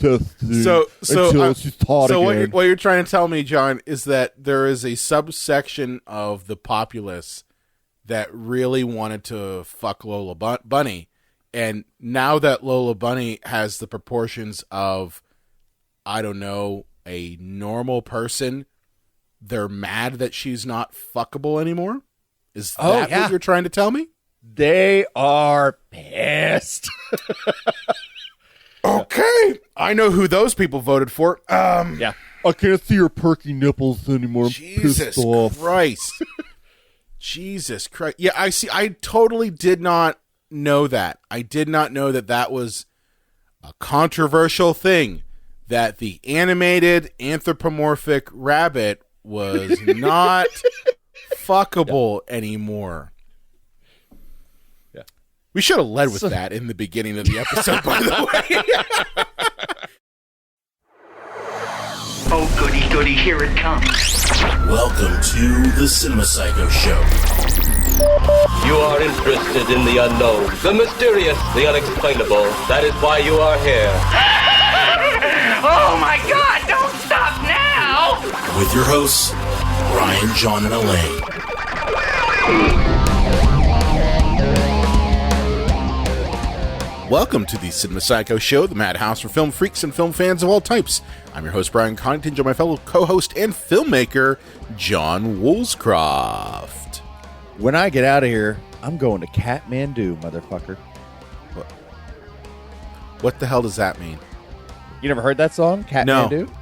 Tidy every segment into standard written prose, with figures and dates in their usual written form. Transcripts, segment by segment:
testing So until she's taught again. What you're trying to tell me, John, is that there is a subsection of the populace that really wanted to fuck Lola Bunny, and now that Lola Bunny has the proportions of, I don't know, a normal person, they're mad that she's not fuckable anymore? Is that what you're trying to tell me? They are pissed. Okay, I know who those people voted for. Yeah, I can't see her perky nipples anymore. I'm Jesus pissed off. Christ. Jesus Christ. Yeah, I see. I totally did not know that. I did not know that that was a controversial thing, that the animated anthropomorphic rabbit was not fuckable anymore. Yeah. We should have led with that in the beginning of the episode, by the way. Oh, goody, goody, here it comes. Welcome to the Cinema Psycho Show. You are interested in the unknown, the mysterious, the unexplainable. That is why you are here. Oh, my God, don't stop now! With your hosts, Brian, John, and Elaine. Welcome to the Cinema Psycho Show, the madhouse for film freaks and film fans of all types. I'm your host, Brian Connington, joined by my fellow co-host and filmmaker, John Woolscroft. When I get out of here, I'm going to Kathmandu, motherfucker. What the hell does that mean? You never heard that song, Kathmandu? No.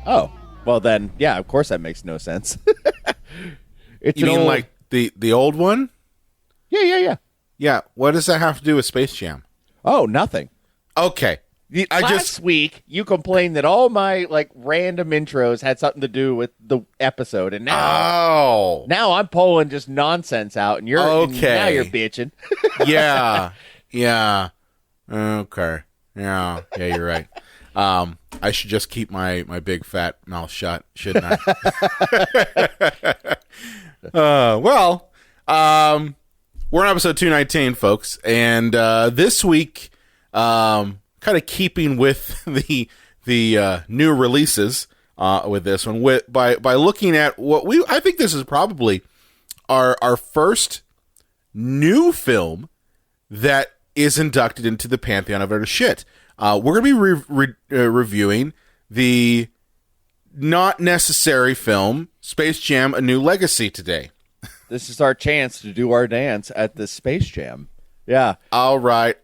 Oh, well then, yeah, of course that makes no sense. It's You mean like the old one? Yeah. Yeah, what does that have to do with Space Jam? Oh, nothing. Okay. Last week, you complained that all my random intros had something to do with the episode, and now I'm pulling just nonsense out, and and now you're bitching. Yeah. Okay. Yeah, you're right. I should just keep my big fat mouth shut, shouldn't I? We're on episode 219, folks, and this week, kind of keeping with the new releases with this one, by looking at I think this is probably our first new film that is inducted into the Pantheron of Utter S. We're going to be reviewing the not necessary film Space Jam: A New Legacy today. This is our chance to do our dance at the Space Jam. Yeah. All right.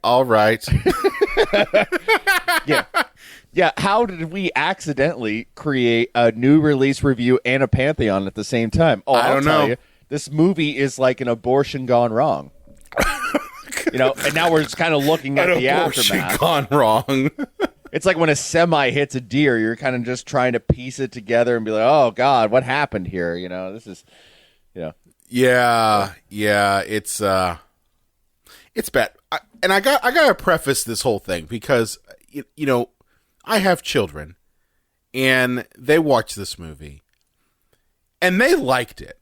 Yeah. How did we accidentally create a new release review and a Pantheon at the same time? Oh, I don't know. This movie is like an abortion gone wrong. And now we're just kind of looking at the aftermath. Gone wrong. It's like when a semi hits a deer, you're kind of just trying to piece it together and be like, "Oh God, what happened here?" This is, Yeah, it's bad. I gotta preface this whole thing because I have children, and they watched this movie, and they liked it.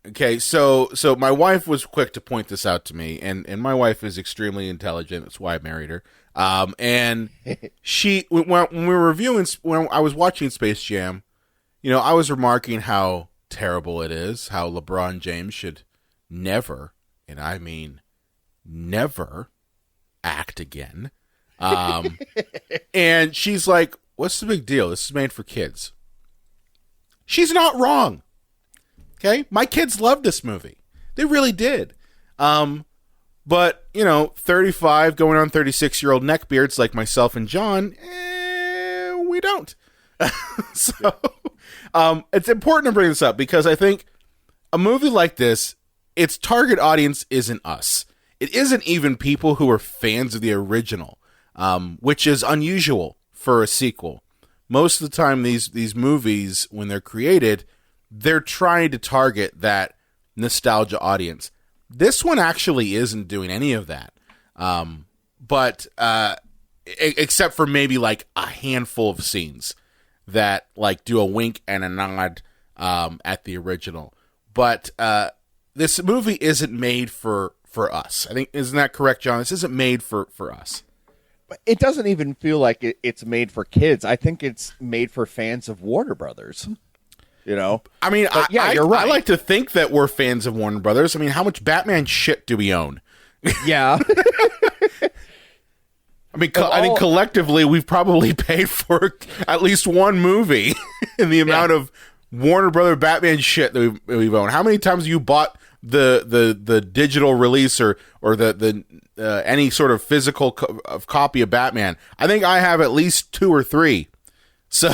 Okay, so my wife was quick to point this out to me, and my wife is extremely intelligent. That's why I married her. And she, when we were reviewing, when I was watching Space Jam, I was remarking how terrible it is, how LeBron James should never, and I mean never, act again. And she's like, "What's the big deal? This is made for kids." She's not wrong. Okay, my kids loved this movie. They really did. But 35 going on 36-year-old neckbeards like myself and John, we don't. So it's important to bring this up because I think a movie like this, its target audience isn't us. It isn't even people who are fans of the original, which is unusual for a sequel. Most of the time, these movies, when they're created, they're trying to target that nostalgia audience. This one actually isn't doing any of that. But except for maybe like a handful of scenes that do a wink and a nod at the original. But this movie isn't made for us. I think, isn't that correct, John? This isn't made for us. it doesn't even feel like it's made for kids. I think it's made for fans of Warner Brothers. You know, I mean, you're right. I like to think that we're fans of Warner Brothers. I mean, how much Batman shit do we own? Yeah. I mean, I think collectively we've probably paid for at least one movie in the amount of Warner Brother Batman shit that we've owned. How many times have you bought the digital release or the any sort of physical copy of Batman? I think I have at least 2 or 3. So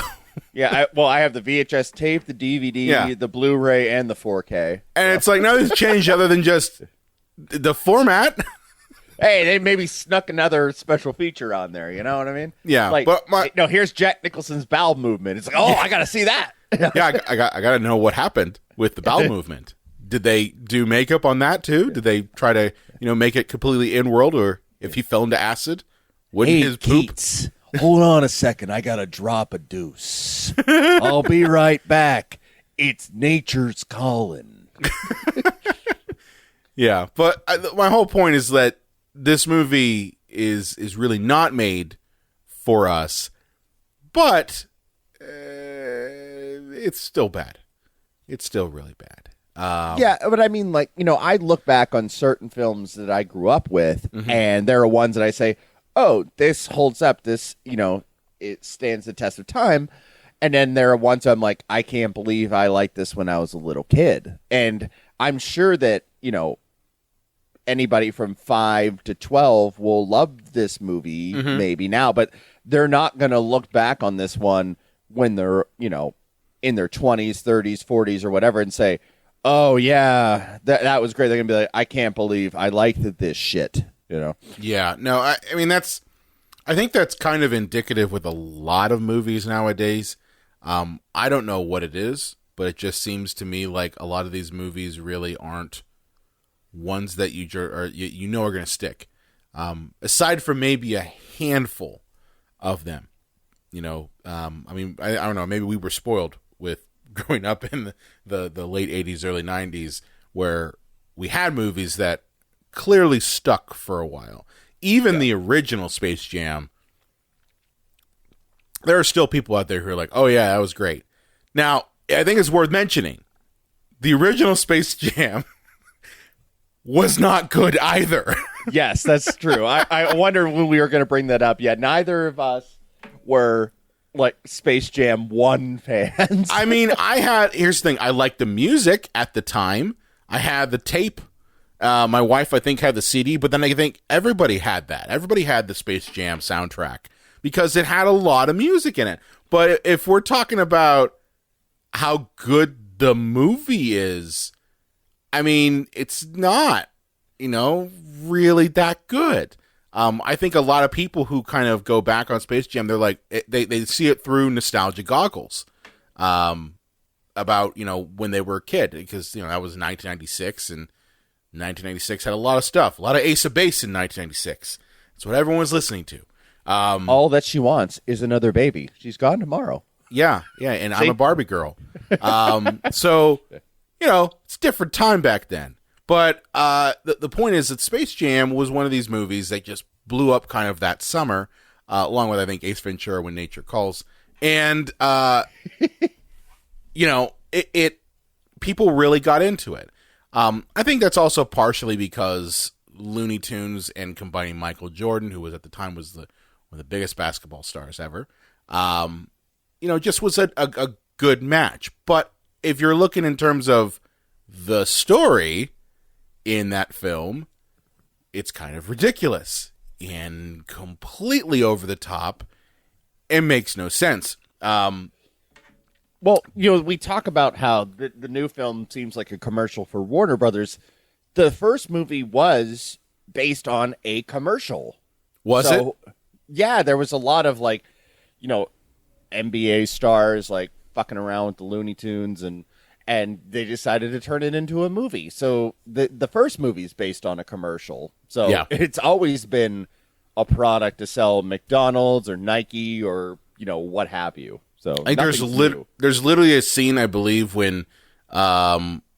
yeah, I have the VHS tape, the DVD, the Blu-ray, and the 4K. And it's like nothing's changed other than just the format. Hey, they maybe snuck another special feature on there. You know what I mean? Yeah. Like, no, here's Jack Nicholson's bowel movement. It's like, I got to see that. Yeah, I got to know what happened with the bowel movement. Did they do makeup on that too? Did they try to, make it completely in-world, or if he fell into acid, wouldn't his poop? Keats, hold on a second. I got to drop a deuce. I'll be right back. It's nature's calling. Yeah, but my whole point is that this movie is really not made for us, but it's still bad. It's still really bad. Yeah, but I mean, I look back on certain films that I grew up with, and there are ones that I say, oh, this holds up. This, it stands the test of time. And then there are ones I'm like, I can't believe I liked this when I was a little kid. And I'm sure that, anybody from 5 to 12 will love this movie maybe now, but they're not going to look back on this one when they're, in their 20s, 30s, 40s, or whatever and say, oh, yeah, that was great. They're going to be like, I can't believe I liked this shit, Yeah, no, I mean, I think that's kind of indicative with a lot of movies nowadays. I don't know what it is, but it just seems to me like a lot of these movies really aren't ones that you are going to stick. Aside from maybe a handful of them, I mean, I don't know, maybe we were spoiled with growing up in the late 80s, early 90s, where we had movies that clearly stuck for a while. Even the original Space Jam, there are still people out there who are like, oh yeah, that was great. Now, I think it's worth mentioning, the original Space Jam was not good either. Yes, that's true. I wonder when we were going to bring that up. Yeah, neither of us were like Space Jam 1 fans. I mean, here's the thing. I liked the music at the time. I had the tape. My wife, I think, had the CD, but then I think everybody had that. Everybody had the Space Jam soundtrack because it had a lot of music in it. But if we're talking about how good the movie is, I mean, it's not, really that good. I think a lot of people who kind of go back on Space Jam, they're like, they see it through nostalgia goggles about, when they were a kid, because, that was 1996, and 1996 had a lot of stuff, a lot of Ace of Base in 1996. That's what everyone was listening to. All that she wants is another baby. She's gone tomorrow. Yeah, and I'm a Barbie girl. So, it's a different time back then. But the point is that Space Jam was one of these movies that just blew up kind of that summer, along with, I think, Ace Ventura, When Nature Calls. And, people really got into it. I think that's also partially because Looney Tunes and combining Michael Jordan, who was at the time was one of the biggest basketball stars ever, just was a good match. But if you're looking in terms of the story in that film, it's kind of ridiculous and completely over the top and makes no sense. Well, we talk about how the new film seems like a commercial for Warner Brothers. The first movie was based on a commercial. Was it? Yeah, there was a lot of NBA stars fucking around with the Looney Tunes, and they decided to turn it into a movie. So the first movie is based on a commercial. So It's always been a product to sell McDonald's or Nike or what have you. So I think there's literally a scene, I believe, when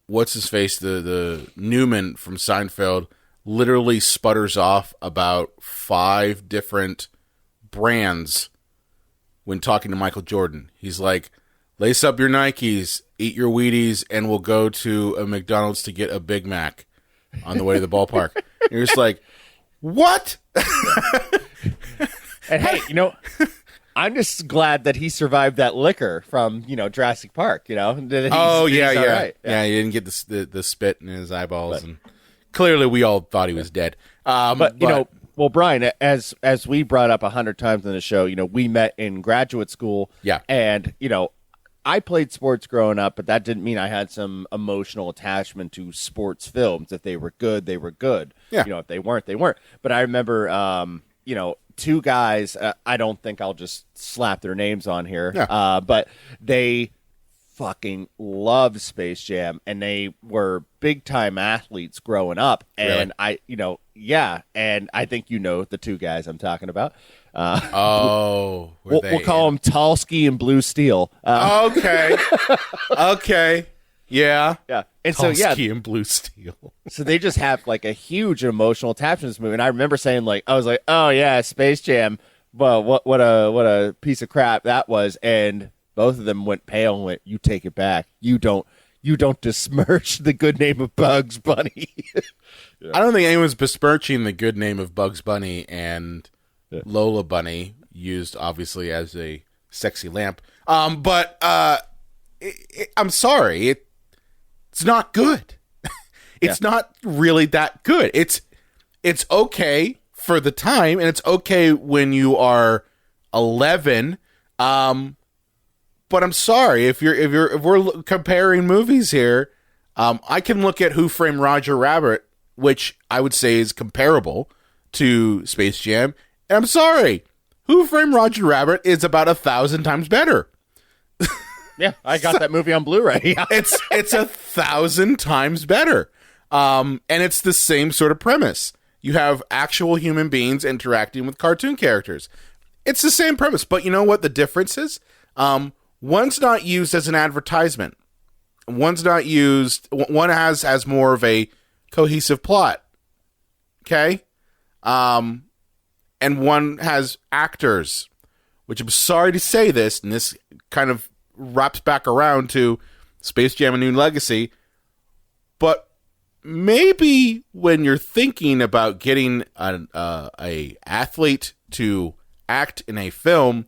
what's his face, the Newman from Seinfeld, literally sputters off about 5 different brands when talking to Michael Jordan. He's like, lace up your Nikes, eat your Wheaties, and we'll go to a McDonald's to get a Big Mac on the way to the ballpark. And you're just like, what? And hey, I'm just glad that he survived that liquor from, Jurassic Park, Yeah. Right. Yeah, he didn't get the spit in his eyeballs. And clearly we all thought he was dead. But well, Brian, as we brought up 100 times in the show, we met in graduate school. Yeah. And, I played sports growing up, but that didn't mean I had some emotional attachment to sports films. If they were good, they were good. Yeah. If they weren't, they weren't. But I remember, two guys, I don't think I'll just slap their names on here, Yeah. But they fucking loved Space Jam, and they were big-time athletes growing up. And Really? And I think the two guys I'm talking about. We'll We'll call them Talski and Blue Steel. Okay. Okay. Yeah. Yeah. And Talski and Blue Steel. So they just have like a huge emotional attachment to this movie. And I remember saying I was like, oh yeah, Space Jam. Well, what a piece of crap that was. And both of them went pale and went, you take it back. You don't besmirch the good name of Bugs Bunny. Yeah. I don't think anyone's besmirching the good name of Bugs Bunny and Lola Bunny, used obviously as a sexy lamp. But I'm sorry, it's not good. It's not really that good. It's okay for the time, and it's okay when you are 11. But I'm sorry if we're comparing movies here. I can look at Who Framed Roger Rabbit, which I would say is comparable to Space Jam. And I'm sorry, Who Framed Roger Rabbit is about 1,000 times better. Yeah, I got that movie on Blu-ray. It's 1,000 times better. And it's the same sort of premise. You have actual human beings interacting with cartoon characters. It's the same premise, but you know what the difference is? One's not used as an advertisement. One has more of a cohesive plot. Okay? And one has actors, which I'm sorry to say this, and this kind of wraps back around to Space Jam: A New Legacy, but maybe when you're thinking about getting a athlete to act in a film,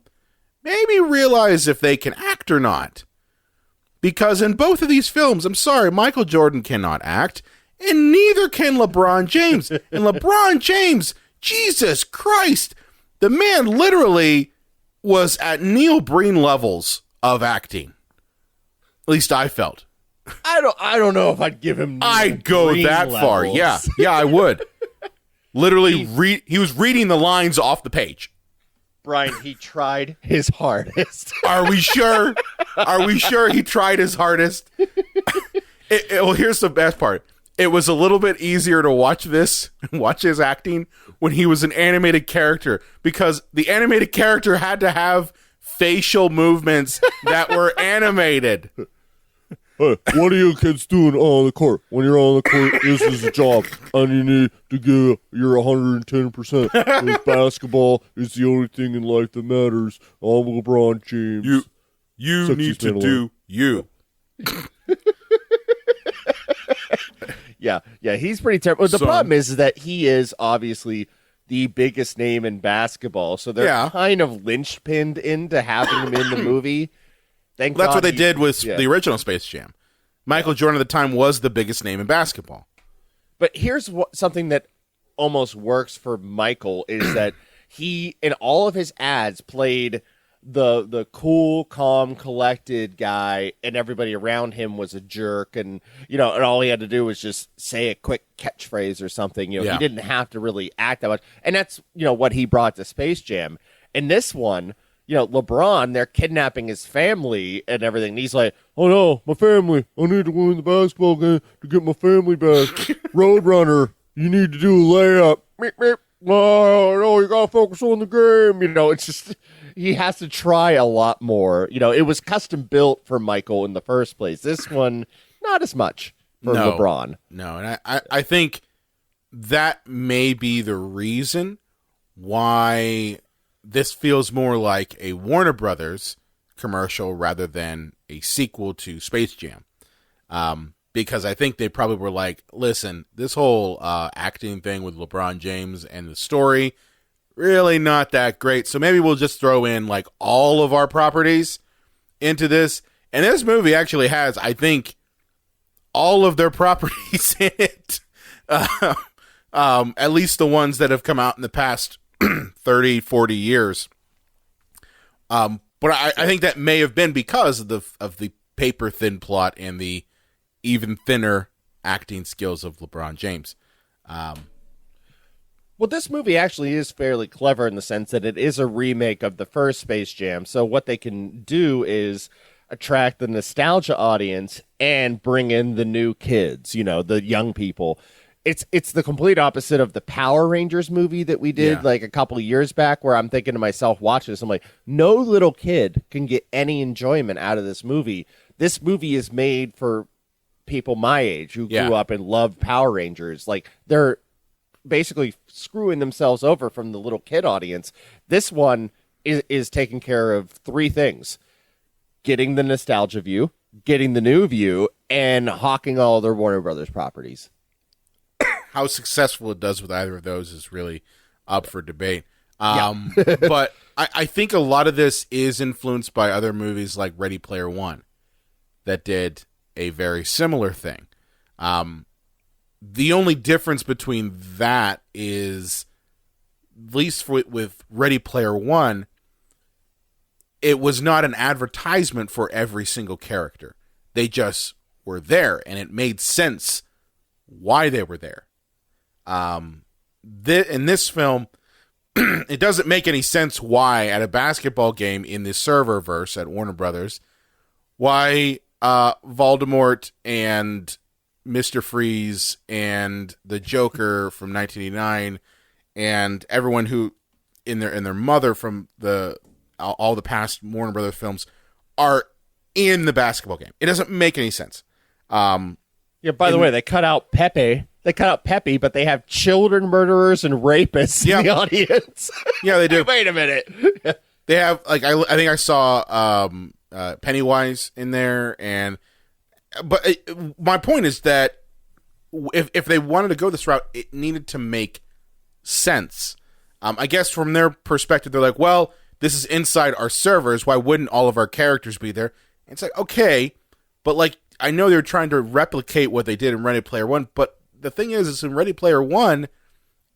maybe realize if they can act or not. Because in both of these films, I'm sorry, Michael Jordan cannot act, and neither can LeBron James. And LeBron James, Jesus Christ, the man literally was at Neil Breen levels of acting. At least I felt. I don't know if I'd give him. I'd go that far. Yeah, I would. Literally, he was reading the lines off the page. Brian, he tried his hardest. Are we sure? Are we sure he tried his hardest? Well, here's the best part. It was a little bit easier to watch his acting when he was an animated character, because the animated character had to have facial movements that were animated. Hey, what are you kids doing on the court? When you're on the court, this is a job, and you need to give your 110%. Because basketball is the only thing in life that matters. I'm LeBron James. You need to do you. Yeah, he's pretty terrible. The problem is that he is obviously the biggest name in basketball, so they're kind of linchpinned into having him in the movie. That's what they did with the original Space Jam. Michael Jordan at the time was the biggest name in basketball. But here's something that almost works for Michael is that he, in all of his ads, played the cool, calm, collected guy, and everybody around him was a jerk, and and all he had to do was just say a quick catchphrase or something. He didn't have to really act that much, and that's what he brought to Space Jam. In this one, LeBron, they're kidnapping his family and everything. And he's like, oh no, my family. I need to win the basketball game to get my family back. Roadrunner, you need to do a layup. Meep, meep. Oh, no, you got to focus on the game. It's just, he has to try a lot more. It was custom built for Michael in the first place. This one, not as much for LeBron. No, and I think that may be the reason why this feels more like a Warner Brothers commercial rather than a sequel to Space Jam. Because I think they probably were like, listen, this whole acting thing with LeBron James and the story, really not that great. So maybe we'll just throw in like all of our properties into this. And this movie actually has, I think, all of their properties in it. At least the ones that have come out in the past 30, 40 years. But I think that may have been because of the paper thin plot and the even thinner acting skills of LeBron James. Well, this movie actually is fairly clever in the sense that it is a remake of the first Space Jam. So what they can do is attract the nostalgia audience and bring in the new kids, the young people. It's the complete opposite of the Power Rangers movie that we did like a couple of years back, where I'm thinking to myself watching this, I'm like, no little kid can get any enjoyment out of this movie. This movie is made for people my age who grew up and loved Power Rangers. Like, they're basically screwing themselves over from the little kid audience. This one is taking care of three things: getting the nostalgia view, getting the new view, and hawking all their Warner Brothers properties. How successful it does with either of those is really up for debate. But I think a lot of this is influenced by other movies like Ready Player One that did a very similar thing. The only difference between that is, at least with Ready Player One, it was not an advertisement for every single character. They just were there, and it made sense why they were there. In this film, it doesn't make any sense why at a basketball game in the serververse at Warner Brothers, why Voldemort and Mr. Freeze and the Joker from 1989 and everyone who in their mother from all the past Warner Brothers films are in the basketball game. It doesn't make any sense. By the way, they cut out Pepe. They cut out Pepe, but they have children murderers and rapists in the audience. Yeah, they do. Wait a minute. They have, like, I think I saw Pennywise in there, but my point is that if they wanted to go this route, it needed to make sense. I guess from their perspective, they're like, well, this is inside our servers. Why wouldn't all of our characters be there? And it's like, okay, but like, I know they're trying to replicate what they did in Ready Player One, but the thing is in Ready Player One,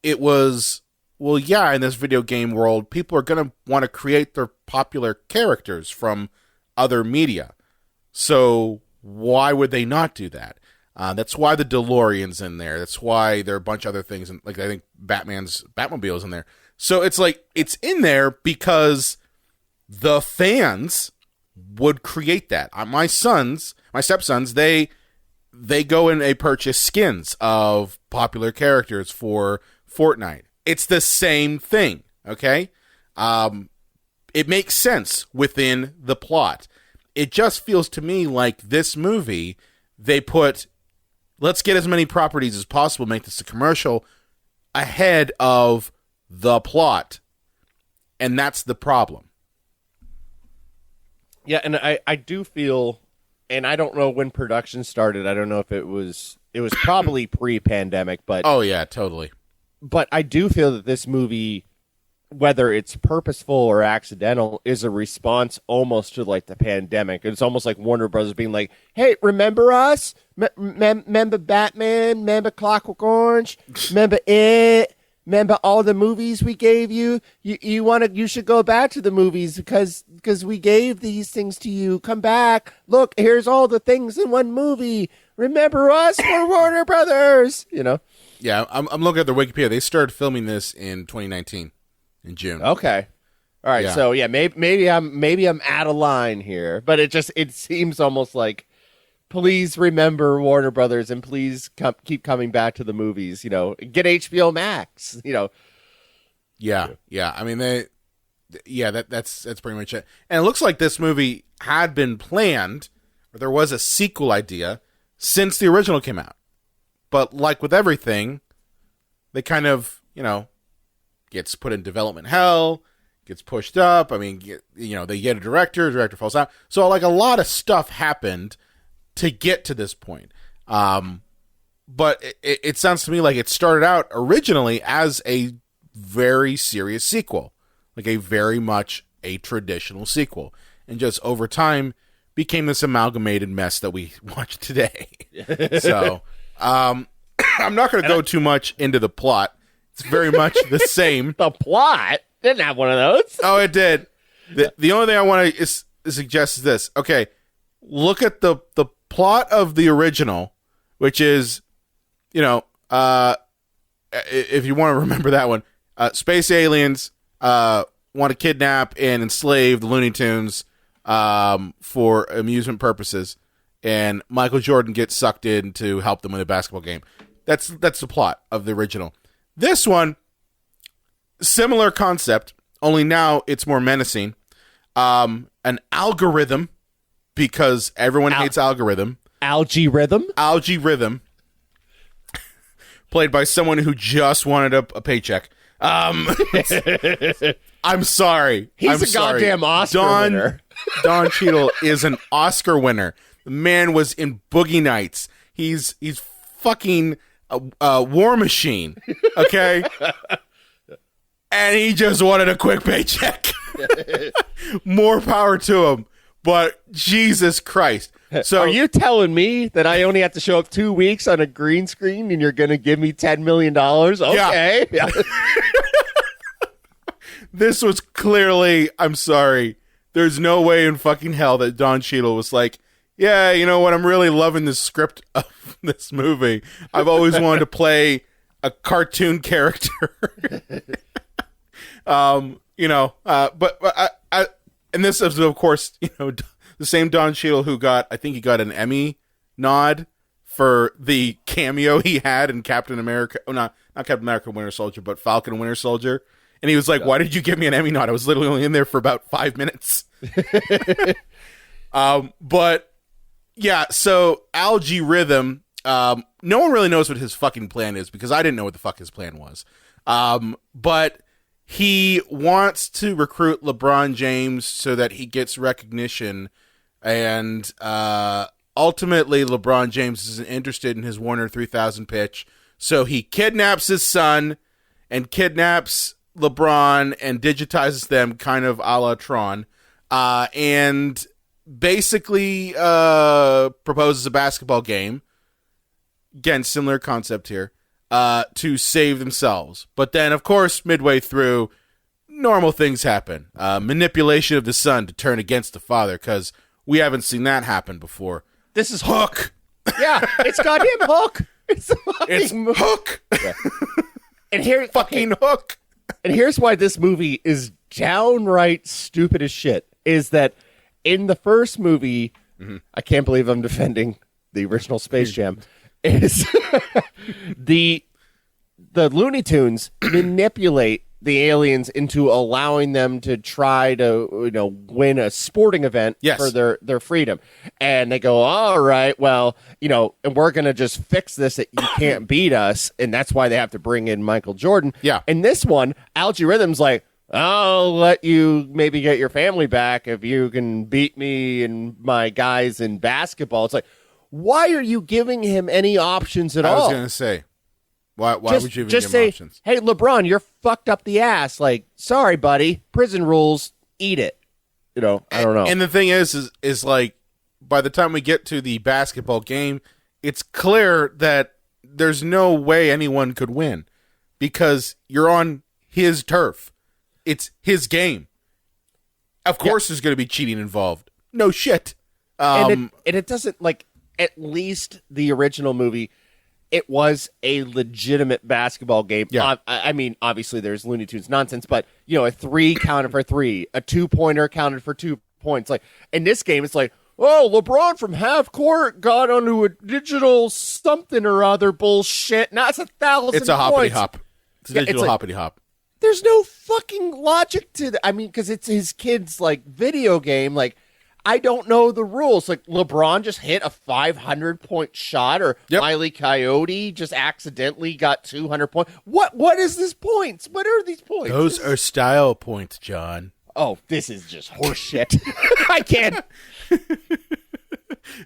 it was, well, yeah, in this video game world, people are going to want to create their popular characters from other media. So why would they not do that? That's why the DeLorean's in there. That's why there are a bunch of other things. And like, I think Batman's Batmobile is in there. So it's like, it's in there because the fans would create that. My stepsons, they go and they purchase skins of popular characters for Fortnite. It's the same thing, okay? It makes sense within the plot. It just feels to me like this movie, they put, let's get as many properties as possible, make this a commercial, ahead of the plot. And that's the problem. Yeah, and I do feel, and I don't know when production started. I don't know if it was probably pre-pandemic, but oh yeah, totally. But I do feel that this movie, whether it's purposeful or accidental, is a response almost to like the pandemic. It's almost like Warner Brothers being like, "Hey, remember us? Remember Batman? Remember Clockwork Orange? Remember it? Remember all the movies we gave you? You should go back to the movies because we gave these things to you. Come back. Look, here's all the things in one movie. Remember us? We're Warner Brothers." Yeah, I'm looking at their Wikipedia. They started filming this in 2019, in June. Okay, all right. Yeah. So yeah, maybe I'm out of line here, but it seems almost like, please remember Warner Brothers and please keep coming back to the movies. Get HBO Max. Yeah. I mean, that's pretty much it. And it looks like this movie had been planned, or there was a sequel idea since the original came out. But like with everything, they kind of, gets put in development hell, gets pushed up. I mean, they get a director falls out. So like a lot of stuff happened to get to this point. But it sounds to me like it started out originally as a very serious sequel, like a very much a traditional sequel, and just over time became this amalgamated mess that we watch today. So I'm not going to go too much into the plot. It's very much the same. The plot didn't have one of those. Oh, it did. The only thing I want to suggest is this. Okay, look at the plot of the original, which is, if you want to remember that one, space aliens want to kidnap and enslave the Looney Tunes for amusement purposes, and Michael Jordan gets sucked in to help them win a basketball game. That's the plot of the original. This one, similar concept, only now it's more menacing. An algorithm, because everyone hates algorithm. Algae rhythm, played by someone who just wanted a paycheck. I'm sorry. He's a goddamn Oscar winner. Don Cheadle is an Oscar winner. The man was in Boogie Nights. He's fucking a War Machine. Okay, and he just wanted a quick paycheck. More power to him. But Jesus Christ. So are you telling me that I only have to show up 2 weeks on a green screen and you're going to give me $10 million? Okay. Yeah. This was clearly, I'm sorry, there's no way in fucking hell that Don Cheadle was like, yeah, you know what, I'm really loving the script of this movie. I've always wanted to play a cartoon character. But and this is, of course, the same Don Cheadle who I think he got an Emmy nod for the cameo he had in Captain America. Oh, not Captain America Winter Soldier, but Falcon Winter Soldier. And he was like, why did you give me an Emmy nod? I was literally only in there for about 5 minutes. But yeah, so Algae Rhythm, no one really knows what his fucking plan is, because I didn't know what the fuck his plan was. But he wants to recruit LeBron James so that he gets recognition, and ultimately LeBron James isn't interested in his Warner 3000 pitch, so he kidnaps his son and kidnaps LeBron and digitizes them, kind of a la Tron, and basically proposes a basketball game. Again, similar concept here. To save themselves. But then, of course, midway through, normal things happen. Manipulation of the son to turn against the father, because we haven't seen that happen before. This is Hook. Yeah, it's goddamn Hook. It's Hook. Yeah. And here, fucking Hook. And here's why this movie is downright stupid as shit, is that in the first movie, I can't believe I'm defending the original Space Jam, is the Looney Tunes manipulate the aliens into allowing them to try to win a sporting event for their freedom. And they go, all right, well, and we're going to just fix this, that you can't beat us. And that's why they have to bring in Michael Jordan. Yeah. And this one, Algae Rhythm's like, I'll let you maybe get your family back if you can beat me and my guys in basketball. It's like, why are you giving him any options at all? I was going to say, why would you even give him options? Hey, LeBron, you're fucked up the ass. Like, sorry, buddy. Prison rules. Eat it. I don't know. And the thing is like, by the time we get to the basketball game, it's clear that there's no way anyone could win, because you're on his turf. It's his game. Of course there's going to be cheating involved. No shit. And it doesn't, like, at least the original movie, it was a legitimate basketball game. Yeah. I mean, obviously there's Looney Tunes nonsense, but, a 3 counted for 3, a 2-pointer counted for 2 points. Like, in this game, it's like, oh, LeBron from half court got onto a digital something or other bullshit. Now it's 1,000 It's a points. hoppity hop. It's a digital hoppity hop. There's no fucking logic to that. I mean, because it's his kid's, like, video game. Like, I don't know the rules. Like LeBron just hit a 500-point shot, or Wile E. Coyote just accidentally got 200 points. What is this points? What are these points? Those are style points, John. Oh, this is just horseshit. I can't.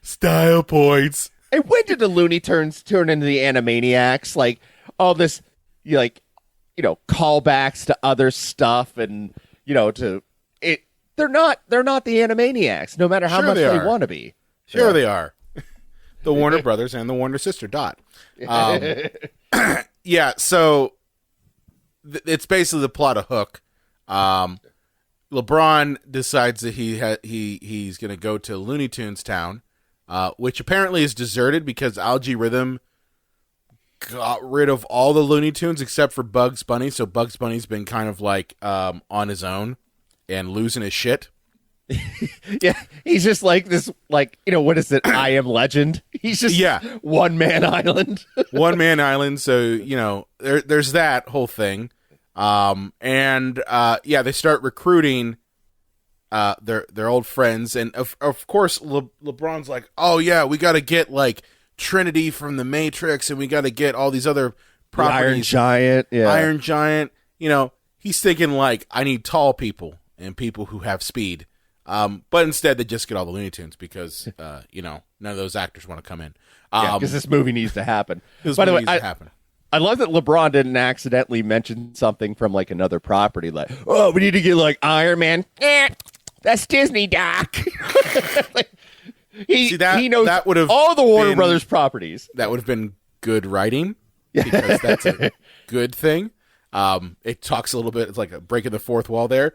Style points. And when did the Looney Tunes turn into the Animaniacs? Like all this, callbacks to other stuff, and to it. They're not the Animaniacs, no matter how much they want to be. Sure, they are. The Warner Brothers and the Warner sister Dot. Yeah, so it's basically the plot of Hook. LeBron decides that he's going to go to Looney Tunes Town, which apparently is deserted because Algae Rhythm got rid of all the Looney Tunes except for Bugs Bunny. So Bugs Bunny's been kind of like on his own and losing his shit. Yeah, he's just like this, like, what is it? I Am Legend. He's just one man island. One man island. So, there's that whole thing. They start recruiting their old friends, and of course LeBron's like, oh yeah, we got to get like Trinity from the Matrix, and we got to get all these other properties. Iron Giant. He's thinking like, I need tall people and people who have speed. But instead they just get all the Looney Tunes because none of those actors want to come in. Because this movie needs to happen. By the way, I love that LeBron didn't accidentally mention something from like another property, like, oh, we need to get like Iron Man. That's Disney, Doc. He knows that would have all the Warner Brothers properties. That would have been good writing because that's a good thing. It talks a little bit. It's like a breaking the fourth wall there.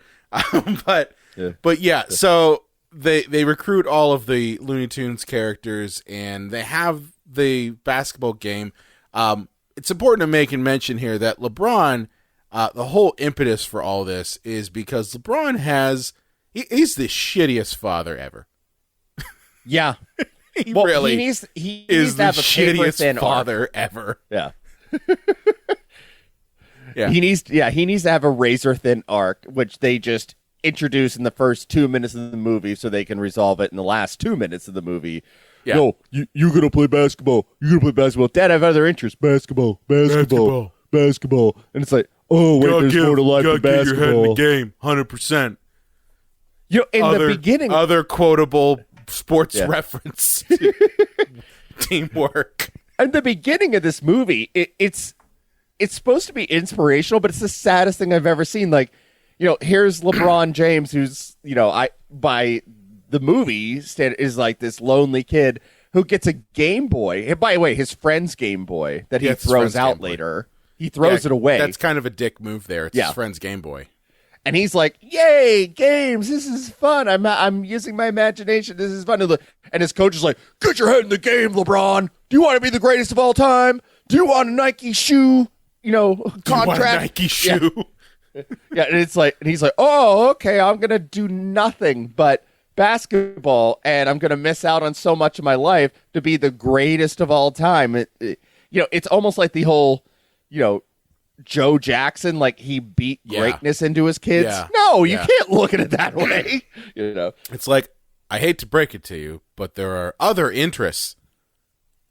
So they recruit all of the Looney Tunes characters, and they have the basketball game. It's important to make and mention here that LeBron, the whole impetus for all this is because LeBron he's the shittiest father ever. Yeah. He is the shittiest father ever. Yeah. Yeah. He needs to have a razor thin arc, which they just introduce in the first 2 minutes of the movie so they can resolve it in the last 2 minutes of the movie. Yeah. No, you're going to play basketball. You're going to play basketball. Dad, I have other interests. Basketball. And it's like, oh, wait, there's more to life than basketball. Get your head in the game, 100%. The beginning. Other quotable sports reference. Teamwork. In the beginning of this movie, it's supposed to be inspirational, but it's the saddest thing I've ever seen. Like, here's LeBron James, who's, by the movie is like this lonely kid who gets a Game Boy. And by the way, his friend's Game Boy that he throws out later. He throws it away. That's kind of a dick move there. It's his friend's Game Boy. And he's like, yay, games, this is fun. I'm using my imagination. This is fun. And his coach is like, get your head in the game, LeBron. Do you want to be the greatest of all time? Do you want a Nike shoe, contract? Do you want a Nike shoe? Yeah, and he's like, oh, okay, I'm going to do nothing but basketball, and I'm going to miss out on so much of my life to be the greatest of all time. It's almost like the whole, Joe Jackson, like he beat greatness into his kids. Yeah. No, you can't look at it that way. It's like, I hate to break it to you, but there are other interests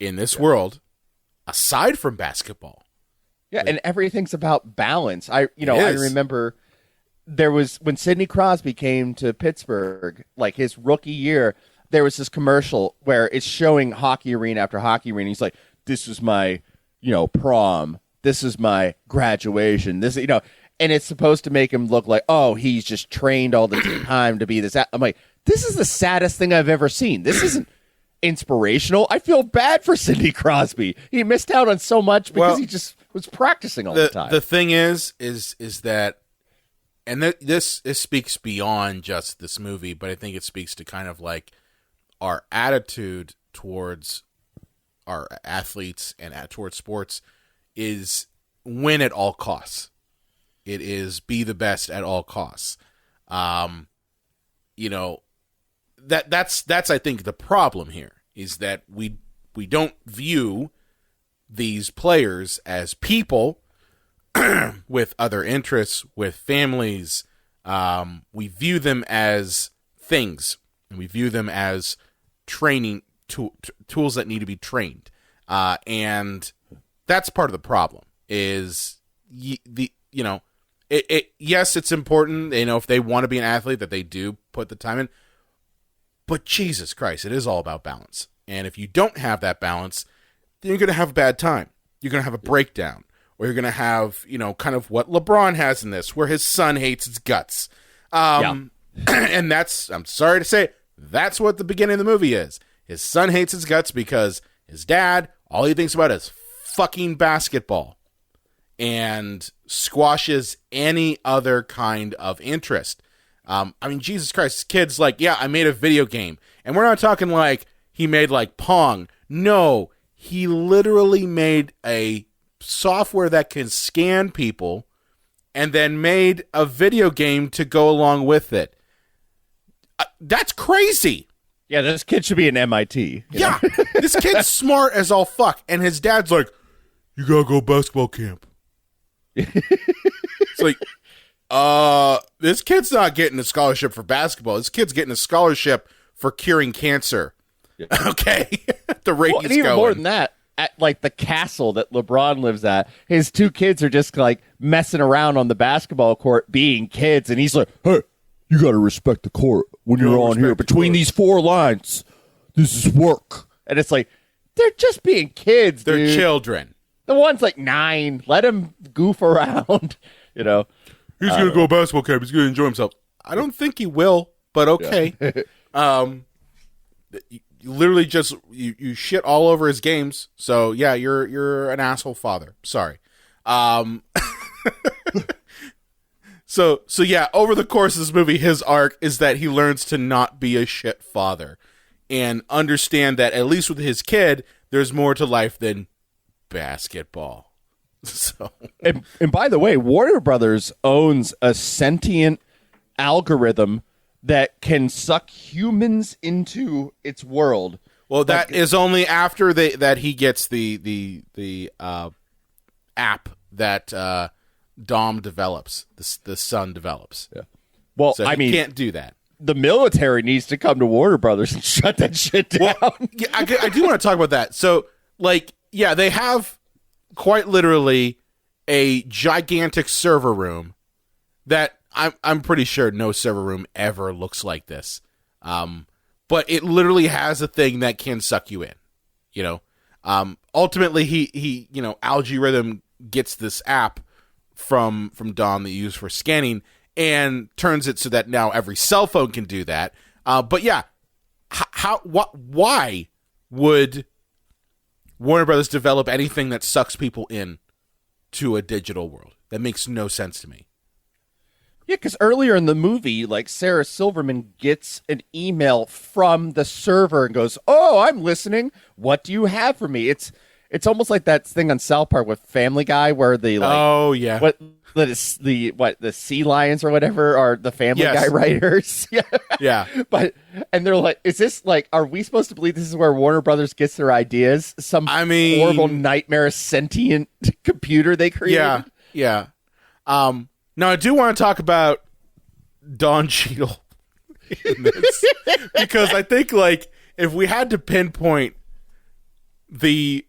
in this world aside from basketball. Yeah, and everything's about balance. I remember there was when Sidney Crosby came to Pittsburgh, like his rookie year, there was this commercial where it's showing hockey arena after hockey arena. He's like, this is my, prom. This is my graduation. This, and it's supposed to make him look like, oh, he's just trained all the time to be this. I'm like, this is the saddest thing I've ever seen. This isn't inspirational. I feel bad for Sidney Crosby. He missed out on so much because he just was practicing all the time. The thing is that, and this speaks beyond just this movie, but I think it speaks to kind of like our attitude towards our athletes and towards sports is win at all costs. It is be the best at all costs. That's I think the problem here is that we don't view these players as people with other interests, with families. We view them as things, and we view them as training tools that need to be trained. And that's part of the problem is yes, it's important, if they want to be an athlete that they do put the time in, but Jesus Christ, it is all about balance. And if you don't have that balance, then you're going to have a bad time. You're going to have a breakdown, or you're going to have, kind of what LeBron has in this, where his son hates his guts. And that's, I'm sorry to say, that's what the beginning of the movie is. His son hates his guts because his dad, all he thinks about is fucking basketball and squashes any other kind of interest. Jesus Christ, kid's like, yeah, I made a video game. And we're not talking like he made like Pong. No, he literally made a software that can scan people and then made a video game to go along with it. That's crazy. Yeah, this kid should be in MIT. Yeah, this kid's smart as all fuck. And his dad's like, you gotta go basketball camp. It's like, this kid's not getting a scholarship for basketball. This kid's getting a scholarship for curing cancer. Yeah. Okay. The rate he's even going. More than that, at like the castle that LeBron lives at, his two kids are just like messing around on the basketball court being kids. And he's like, hey, you got to respect the court when you're on here. Between these four lines, this is work. And it's like, they're just being kids, They're dude. children. The one's like 9. Let him goof around, He's going to go to basketball camp. He's going to enjoy himself. I don't think he will, but okay. Yeah. You literally just, you shit all over his games. So, yeah, you're an asshole father. Sorry. So yeah, over the course of this movie, his arc is that he learns to not be a shit father and understand that, at least with his kid, there's more to life than basketball. So, and by the way, Warner Brothers owns a sentient algorithm that can suck humans into its world. Well, that is only after that he gets the app that Dom develops, the son develops. Yeah. Well, so he can't do that. The military needs to come to Warner Brothers and shut that shit down. Well, yeah, I do want to talk about that. So, yeah, they have quite literally a gigantic server room that I'm pretty sure no server room ever looks like this. But it literally has a thing that can suck you in. Ultimately he Algae Rhythm gets this app from Dom that you use for scanning and turns it so that now every cell phone can do that. But yeah, why would Warner Brothers develop anything that sucks people in to a digital world? That makes no sense to me. Yeah, because earlier in the movie, like, Sarah Silverman gets an email from the server and goes, "Oh, I'm listening. What do you have for me?" It's almost like that thing on South Park with Family Guy where the the sea lions or whatever are the Family Guy writers. Yeah. And they're like, is this like, are we supposed to believe this is where Warner Brothers gets their ideas? Horrible nightmare sentient computer they created? Yeah. Now I do want to talk about Don Cheadle in this because I think, like, if we had to pinpoint the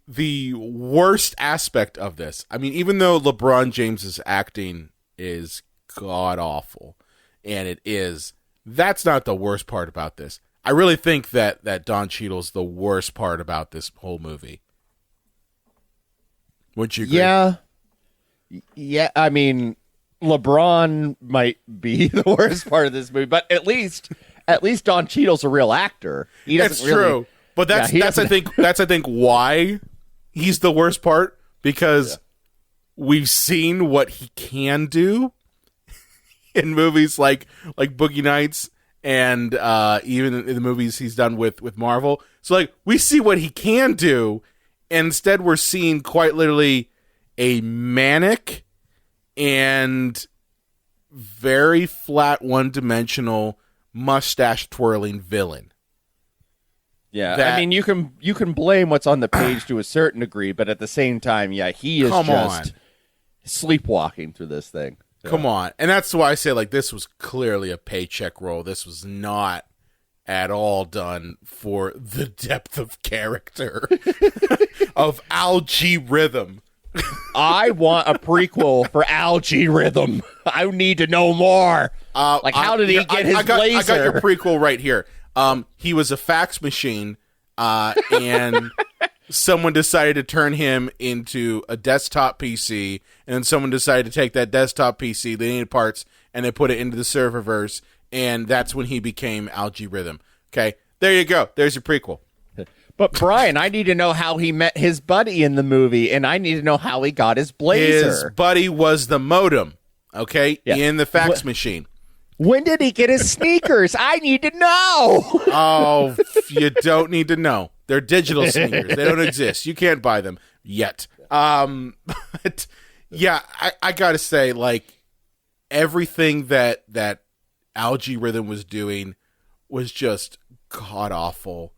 worst aspect of this, I mean, even though LeBron James's acting is god awful, and it is, that's not the worst part about this. I really think that Don Cheadle's the worst part about this whole movie. Would you agree? Yeah. I mean, LeBron might be the worst part of this movie, but at least Don Cheadle's a real actor. That's true. But that's I think why he's the worst part, because we've seen what he can do in movies like Boogie Nights and even in the movies he's done with Marvel. So, like, we see what he can do, and instead we're seeing quite literally a manic and very flat, one-dimensional, mustache twirling villain. Yeah, I mean, you can blame what's on the page to a certain degree, but at the same time, he is just sleepwalking through this thing. So. Come on. And that's why I say, like, this was clearly a paycheck role. This was not at all done for the depth of character of Algae Rhythm. I want a prequel for Algae Rhythm. I need to know more. How did he get his laser? I got your prequel right here. He was a fax machine, and someone decided to turn him into a desktop PC, and then someone decided to take that desktop PC, they needed parts, and they put it into the serververse, and that's when he became Algae Rhythm. Okay, there you go. There's your prequel. But Brian, I need to know how he met his buddy in the movie, and I need to know how he got his blazer. His buddy was the modem, okay, in the fax machine. When did he get his sneakers? I need to know. Oh, you don't need to know. They're digital sneakers. They don't exist. You can't buy them yet. But yeah, I gotta say, like, everything that Algae Rhythm was doing was just god awful.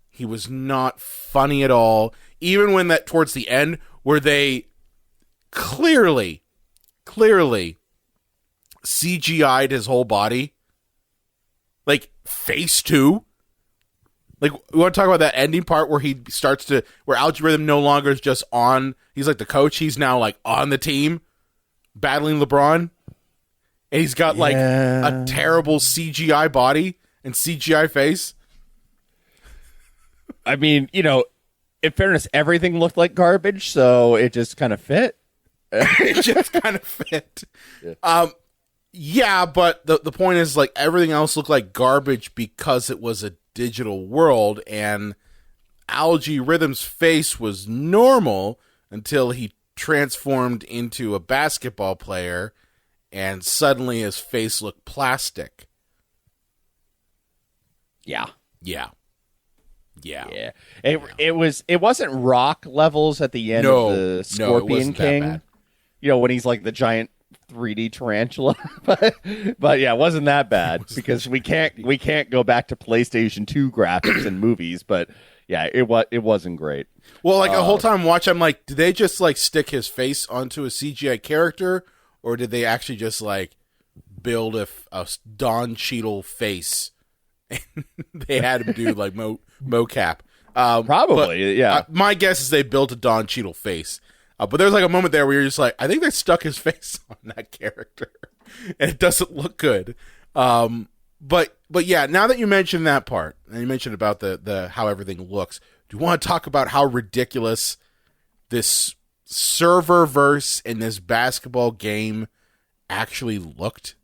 He was not funny at all. Even when that towards the end, where they clearly CGI'd his whole body, like face too. Like, we want to talk about that ending part where he starts to, where Algae Rhythm no longer is just on. He's like the coach. He's now like on the team, battling LeBron, and he's got like a terrible CGI body and CGI face. I mean, you know, in fairness, everything looked like garbage, so it just kind of fit. It just kind of fit. Yeah, but the point is, like, everything else looked like garbage because it was a digital world, and Algae Rhythm's face was normal until he transformed into a basketball player, and suddenly his face looked plastic. Yeah. It wasn't Rock levels at the end of the Scorpion King. You know, when he's like the giant 3D tarantula. but yeah, it wasn't that bad because we can't go back to PlayStation 2 graphics in movies, but yeah, it wasn't great. Well, like the whole time watch, I'm like, did they just like stick his face onto a CGI character, or did they actually just like build a Don Cheadle face? And they had him do like mocap. Probably, yeah. My guess is they built a Don Cheadle face. But there's like a moment there where you're just like, I think they stuck his face on that character, and it doesn't look good. But yeah, now that you mentioned that part, and you mentioned about the how everything looks, do you want to talk about how ridiculous this serververse in this basketball game actually looked?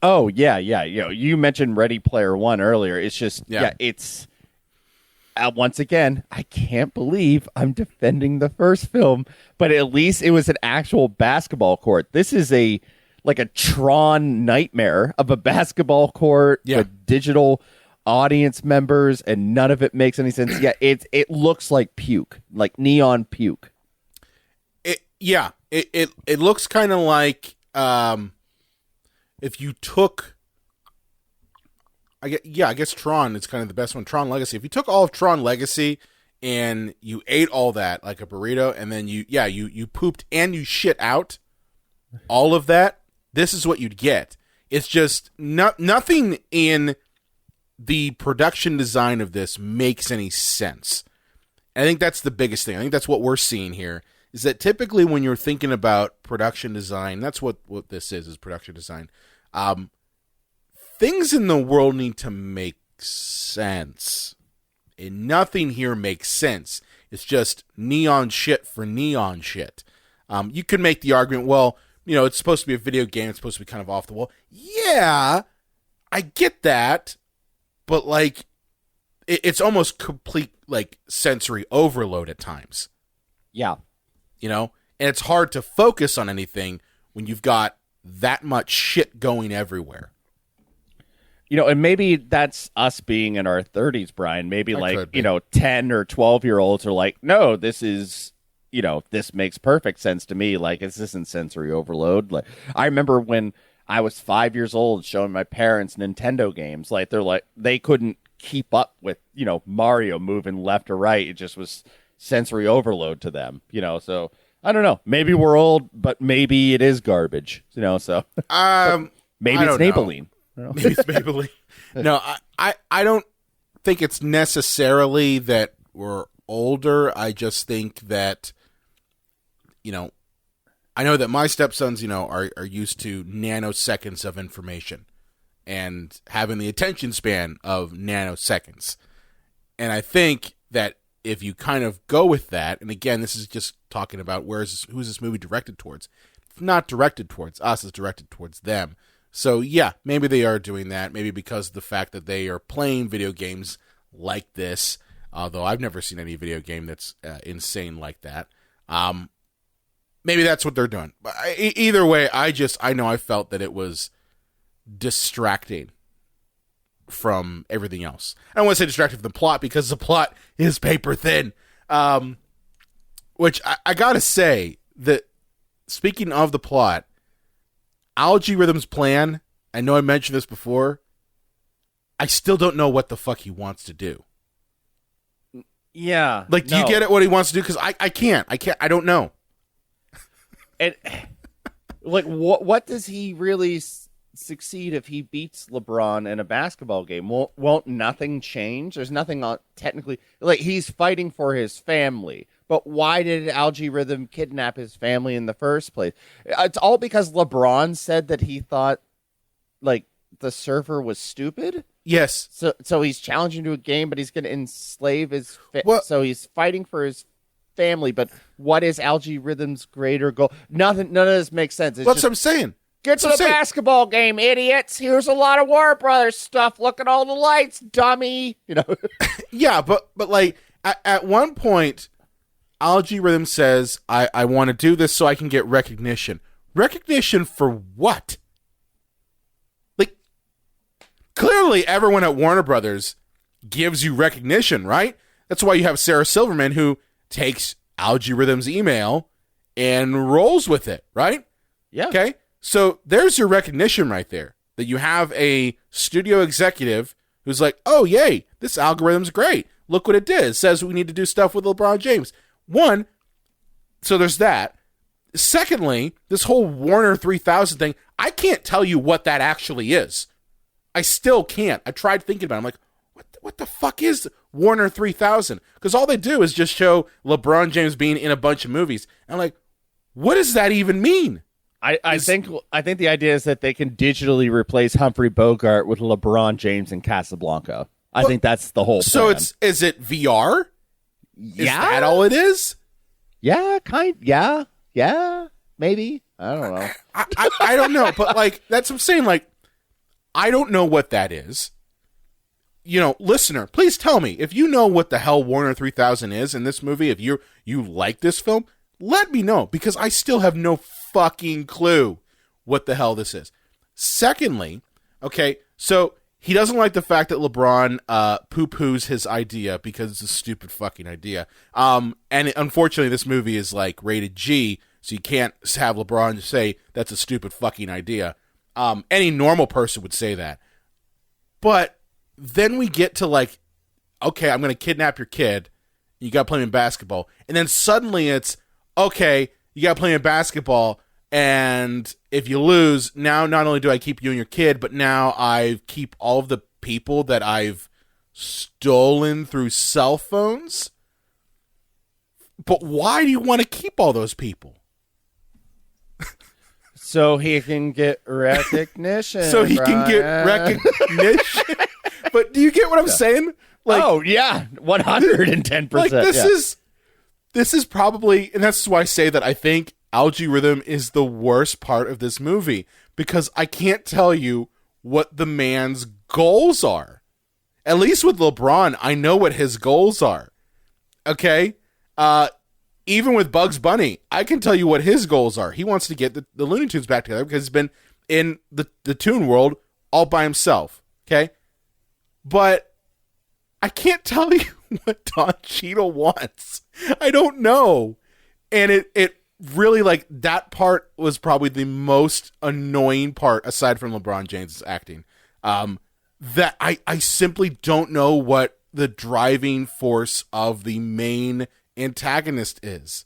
Oh yeah. You know, you mentioned Ready Player One earlier. It's just it's once again, I can't believe I'm defending the first film, but at least it was an actual basketball court. This is like a Tron nightmare of a basketball court with digital audience members, and none of it makes any sense. Yeah, it looks like puke, like neon puke. It looks kind of like if you took, I guess Tron is kind of the best one. Tron Legacy. If you took all of Tron Legacy and you ate all that like a burrito, and then you pooped and you shit out all of that, this is what you'd get. It's just nothing in the production design of this makes any sense. I think that's the biggest thing. I think that's what we're seeing here, is that typically when you're thinking about production design, that's what this is production design. Things in the world need to make sense. And nothing here makes sense. It's just neon shit for neon shit. You could make the argument, well, you know, it's supposed to be a video game. It's supposed to be kind of off the wall. Yeah, I get that. But, like, it's almost complete, like, sensory overload at times. Yeah. You know? And it's hard to focus on anything when you've got that much shit going everywhere. You know, and maybe that's us being in our 30s, Brian. Maybe like, you know, 10 or 12-year-olds are like, no, this is, you know, this makes perfect sense to me. Like, this isn't sensory overload. Like, I remember when I was 5 years old showing my parents Nintendo games. Like, they're like, they couldn't keep up with, you know, Mario moving left or right. It just was sensory overload to them, you know, so I don't know. Maybe we're old, but maybe it is garbage, you know, so maybe it's Maybelline. Maybe it's Maybelline. No, I don't think it's necessarily that we're older. I just think that, I know that my stepsons, are used to nanoseconds of information and having the attention span of nanoseconds. And I think that if you kind of go with that, and again, this is just talking about who's this movie directed towards? It's not directed towards us, it's directed towards them. So yeah, maybe they are doing that. Maybe because of the fact that they are playing video games like this, although I've never seen any video game that's insane like that. Maybe that's what they're doing. But either way, I know I felt that it was distracting from everything else. I don't want to say distracting from the plot because the plot is paper thin. Which I gotta say that, speaking of the plot, Algae Rhythm's plan, I know I mentioned this before, I still don't know what the fuck he wants to do. Yeah. Do you get it what he wants to do? Because I can't. I don't know. And what does he really succeed if he beats LeBron in a basketball game? Won't nothing change? There's nothing on technically. He's fighting for his family, but why did Algae Rhythm kidnap his family in the first place? It's all because LeBron said that he thought the surfer was stupid. Yes. So he's challenging to a game, but he's going to enslave his. So he's fighting for his family, but what is Algae Rhythm's greater goal? None of this makes sense. That's what I'm saying. Get to the basketball game, idiots. Here's a lot of Warner Brothers stuff. Look at all the lights, dummy. Yeah, but at one point, Algae Rhythm says, I want to do this so I can get recognition. Recognition for what? Clearly everyone at Warner Brothers gives you recognition, right? That's why you have Sarah Silverman, who takes Algae Rhythm's email and rolls with it, right? Yeah. Okay? So there's your recognition right there. That you have a studio executive who's like, oh, yay, this algorithm's great. Look what it did. It says we need to do stuff with LeBron James. One, so there's that. Secondly, this whole Warner 3000 thing, I can't tell you what that actually is. I still can't. I tried thinking about it. I'm like, what the fuck is Warner 3000? Because all they do is just show LeBron James being in a bunch of movies. And I'm like, what does that even mean? I think the idea is that they can digitally replace Humphrey Bogart with LeBron James in Casablanca. I think that's the whole plan. So is it VR? Yeah. Is that all it is? Yeah, yeah, maybe. I don't know. I don't know, but that's what I'm saying. I don't know what that is. Listener, please tell me if you know what the hell Warner 3000 is in this movie. If you like this film, let me know, because I still have no fucking clue what the hell this is. Secondly, okay, so he doesn't like the fact that LeBron poo-poos his idea because it's a stupid fucking idea. And unfortunately, this movie is rated G, so you can't have LeBron say that's a stupid fucking idea. Any normal person would say that. But then we get to okay, I'm going to kidnap your kid. You got to play him in basketball. And then suddenly it's, okay, you got to play him in basketball. And if you lose, now not only do I keep you and your kid, but now I keep all of the people that I've stolen through cell phones. But why do you want to keep all those people? So he can get recognition. But do you get what I'm saying? Oh yeah, 110%. This is probably, and that's why I say that I think Algae Rhythm is the worst part of this movie, because I can't tell you what the man's goals are. At least with LeBron, I know what his goals are. Okay? Even with Bugs Bunny, I can tell you what his goals are. He wants to get the Looney Tunes back together because he's been in the Toon world all by himself. Okay? But I can't tell you what Don Cheadle wants. I don't know. And it really, that part was probably the most annoying part, aside from LeBron James' acting. That I simply don't know what the driving force of the main antagonist is.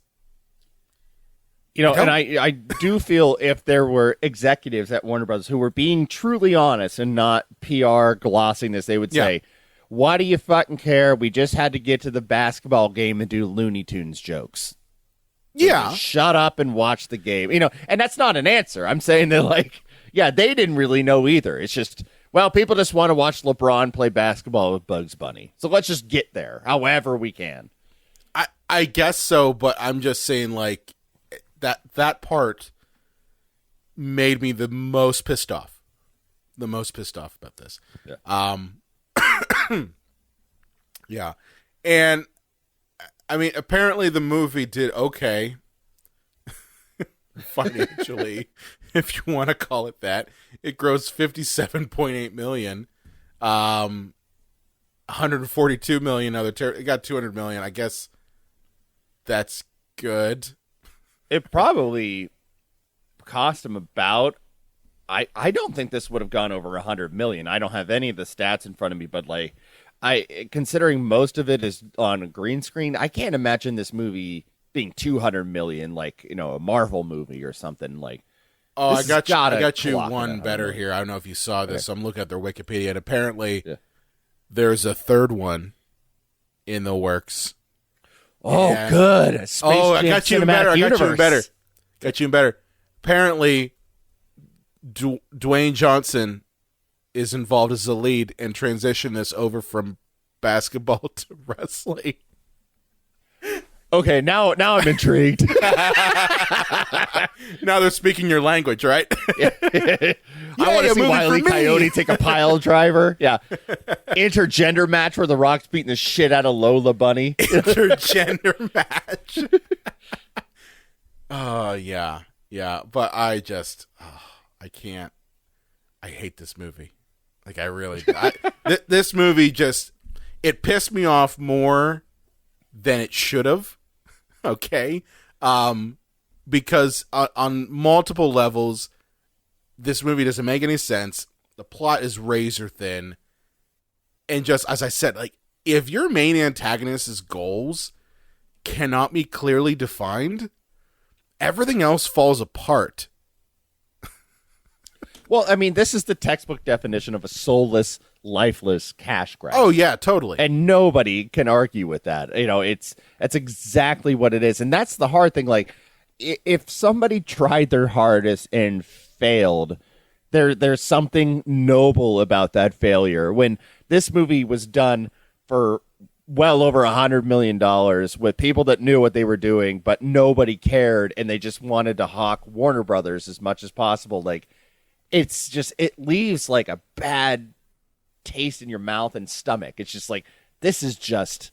You know, and I do feel if there were executives at Warner Brothers who were being truly honest and not PR glossing this, they would say, why do you fucking care? We just had to get to the basketball game and do Looney Tunes jokes. So shut up and watch the game. You know, and that's not an answer. I'm saying that, like, yeah, they didn't really know either. It's just, well, people just want to watch LeBron play basketball with Bugs Bunny. So let's just get there however we can. I guess so, but I'm just saying, like, that part made me the most pissed off. The most pissed off about this. Yeah. Yeah. And, I mean, apparently the movie did okay. Financially, if you want to call it that. It grossed $57.8 million. 142 million other it got 200 million. I guess that's good. It probably cost him about, I don't think this would have gone over 100 million. I don't have any of the stats in front of me, but like, considering most of it is on a green screen, I can't imagine this movie being 200 million, like, you know, a Marvel movie or something. Like, oh, I got you one better here. I don't know if you saw this. Okay. I'm looking at their Wikipedia, and apparently there's a third one in the works. Oh, good. I got you better. Got you better. Apparently, Dwayne Johnson is involved as the lead and transitioned this over from basketball to wrestling. Okay, now I'm intrigued. Now they're speaking your language, right? I want to see Wile E. Coyote take a pile driver. Yeah. Intergender match where The Rock's beating the shit out of Lola Bunny. Intergender match. Oh, yeah. Yeah. But I can't. I hate this movie. Like, I really do. This movie just, it pissed me off more than it should have. Okay. Because on multiple levels, this movie doesn't make any sense. The plot is razor thin. And just, as I said, like, if your main antagonist's goals cannot be clearly defined, everything else falls apart. Well, I mean, this is the textbook definition of a soulless, lifeless cash grab. Oh, yeah, totally. And nobody can argue with that. You know, that's exactly what it is. And that's the hard thing. Like, if somebody tried their hardest and failed, there's something noble about that failure. When this movie was done for well over $100 million with people that knew what they were doing, but nobody cared, and they just wanted to hawk Warner Brothers as much as possible, like, it's just, it leaves like a bad taste in your mouth and stomach. It's just like, this is just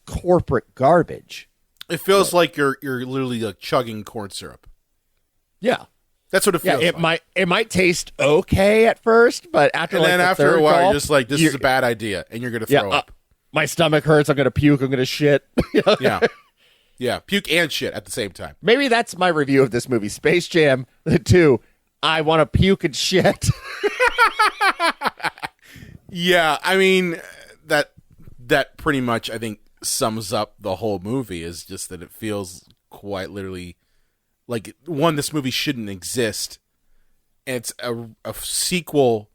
corporate garbage. It feels like you're literally like chugging corn syrup. Yeah. That's what it feels like. It might taste okay at first, but after a while, you're just like, this is a bad idea, and you're going to throw up. My stomach hurts. I'm going to puke. I'm going to shit. Yeah. Yeah. Puke and shit at the same time. Maybe that's my review of this movie. Space Jam 2. I want to puke and shit. Yeah, I mean, that pretty much, I think, sums up the whole movie, is just that it feels quite literally like, one, this movie shouldn't exist. And it's a sequel.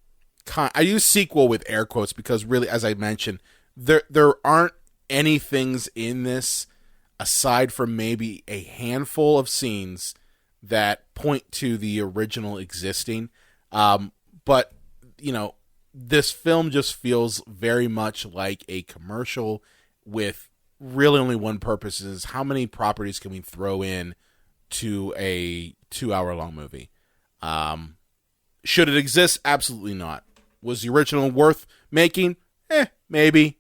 I use sequel with air quotes because really, as I mentioned, there aren't any things in this aside from maybe a handful of scenes that point to the original existing. But, you know, this film just feels very much like a commercial with really only one purpose, is how many properties can we throw in to a 2-hour-long movie? Should it exist? Absolutely not. Was the original worth making? Maybe.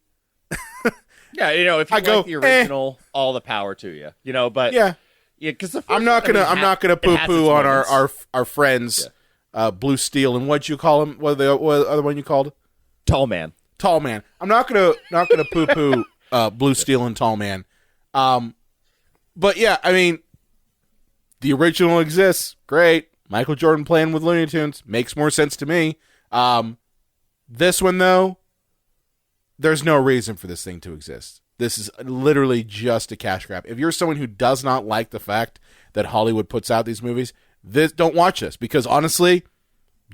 Yeah, you know, if you like the original, all the power to you. You know, but yeah, because I'm not gonna poo-poo on our friends, Blue Steel, and what'd you call him? What the other one you called? Tall Man. I'm not gonna poo-poo Blue Steel and Tall Man. But yeah, I mean, the original exists. Great. Michael Jordan playing with Looney Tunes makes more sense to me. This one, though, there's no reason for this thing to exist. This is literally just a cash grab. If you're someone who does not like the fact that Hollywood puts out these movies. Don't watch this, because honestly,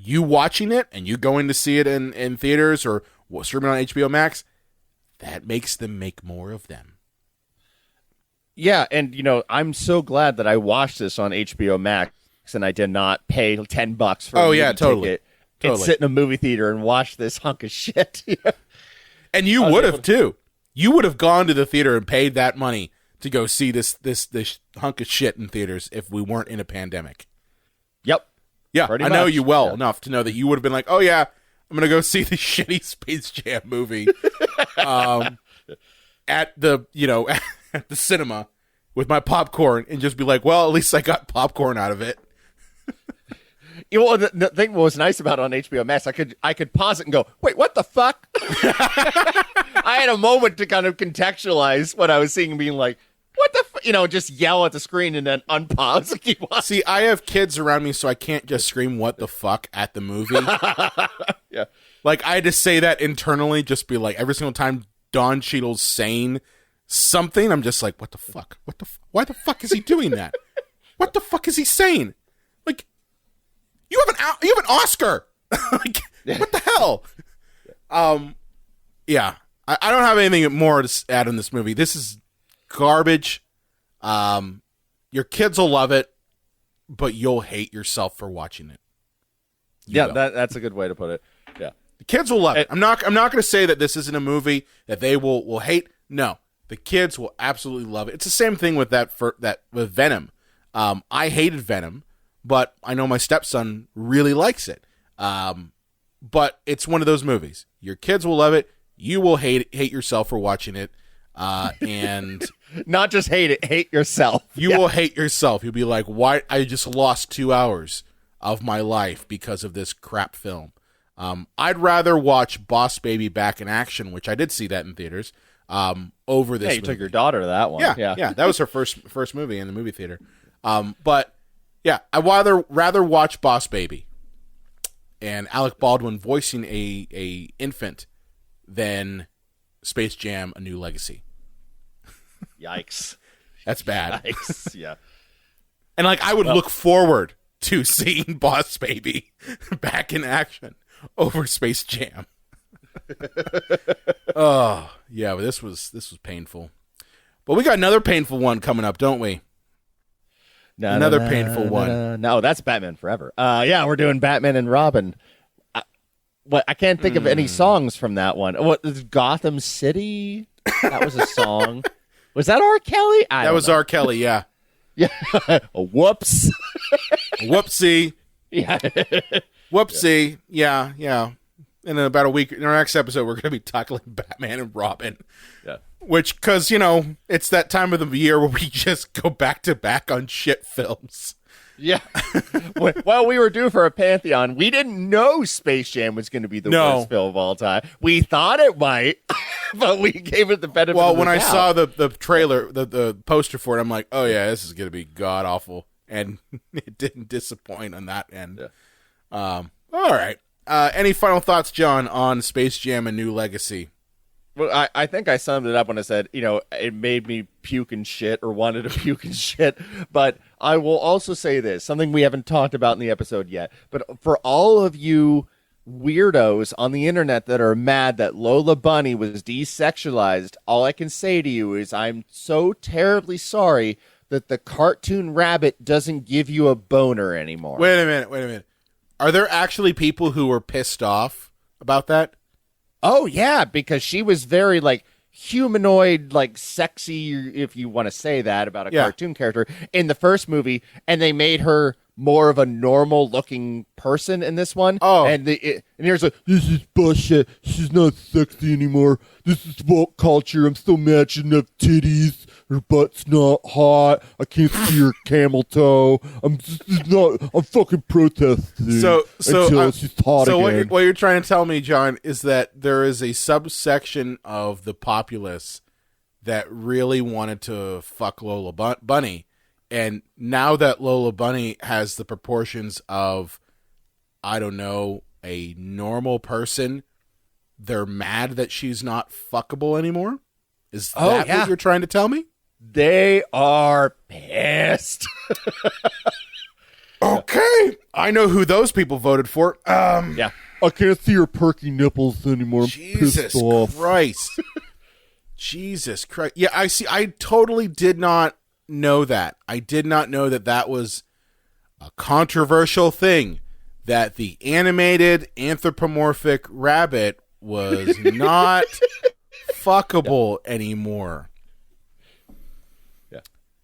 you watching it and you going to see it in theaters or streaming on HBO Max, that makes them make more of them. Yeah, and I'm so glad that I watched this on HBO Max and I did not pay $10 for a movie ticket and sit in a movie theater and watch this hunk of shit. And you would have too. You would have gone to the theater and paid that money to go see this hunk of shit in theaters if we weren't in a pandemic. Yep. Yeah, I know you well enough to know that you would have been like, oh yeah, I'm going to go see the shitty Space Jam movie at the at the cinema with my popcorn and just be like, well, at least I got popcorn out of it. Well, the thing was nice about it on HBO Max, I could pause it and go, wait, what the fuck? I had a moment to kind of contextualize what I was seeing and being like, what the fuck? Just yell at the screen and then unpause and keep watching. See, I have kids around me, so I can't just scream what the fuck at the movie. Yeah. Like, I had to say that internally, just be like, every single time Don Cheadle's saying something, I'm just like, what the fuck? Why the fuck is he doing that? What the fuck is he saying? Like, you have an Oscar. Like, what the hell? Yeah. I don't have anything more to add in this movie. This is garbage. Your kids will love it, but you'll hate yourself for watching it. That's a good way to put it. Yeah. The kids will love it. I'm not going to say that this isn't a movie that they will hate. No. The kids will absolutely love it. It's the same thing with with Venom. I hated Venom, but I know my stepson really likes it. But it's one of those movies. Your kids will love it. You will hate yourself for watching it. And not just hate it, hate yourself. You will hate yourself. You'll be like, why? I just lost 2 hours of my life because of this crap film. I'd rather watch Boss Baby Back in Action, which I did see that in theaters, over this. Yeah, you took your daughter to that one. Yeah. That was her first movie in the movie theater. But yeah, I'd rather watch Boss Baby and Alec Baldwin voicing a infant than Space Jam: A New Legacy. Yikes. That's bad. Yikes. Yeah. And I would look forward to seeing Boss Baby back in action over Space Jam. Oh, yeah, but this was painful. But we got another painful one coming up, don't we? Another painful one. No, that's Batman Forever. Yeah, we're doing Batman and Robin. I can't think of any songs from that one. What is Gotham City? That was a song. Was that R. Kelly? That was R. Kelly, yeah. Yeah. Whoops. Whoopsie. Yeah. Whoopsie. Yeah. In about a week, in our next episode, we're going to be tackling Batman and Robin. Yeah. Which, because, it's that time of the year where we just go back to back on shit films. Yeah. Well, we were due for a Pantheon. We didn't know Space Jam was going to be the worst film of all time. We thought it might, but we gave it the benefit of the doubt. Well, when I saw the trailer, the poster for it, I'm like, oh, yeah, this is going to be god-awful. And it didn't disappoint on that end. Yeah. All right. Any final thoughts, John, on Space Jam: A New Legacy? Well, I think I summed it up when I said, it made me puke and shit or wanted to puke and shit. But I will also say this, something we haven't talked about in the episode yet. But for all of you weirdos on the internet that are mad that Lola Bunny was desexualized, all I can say to you is I'm so terribly sorry that the cartoon rabbit doesn't give you a boner anymore. Wait a minute. Are there actually people who were pissed off about that? Oh, yeah, because she was very, humanoid, sexy, if you want to say that about a cartoon character in the first movie, and they made her more of a normal-looking person in this one. Oh. And here's this is bullshit. She's not sexy anymore. This is woke culture. I'm still matching up titties. Her butt's not hot. I can't see her camel toe. I'm fucking protesting. So until she's hot again. What you're trying to tell me, John, is that there is a subsection of the populace that really wanted to fuck Lola Bunny, and now that Lola Bunny has the proportions of, I don't know, a normal person, they're mad that she's not fuckable anymore? Is that what you're trying to tell me? They are pissed. Okay, I know who those people voted for. Yeah. I can't see your perky nipples anymore. I'm Jesus pissed off. Christ. Jesus Christ. Yeah, I see. I totally did not know that. I did not know that that was a controversial thing, that the animated anthropomorphic rabbit was not fuckable anymore. Yeah.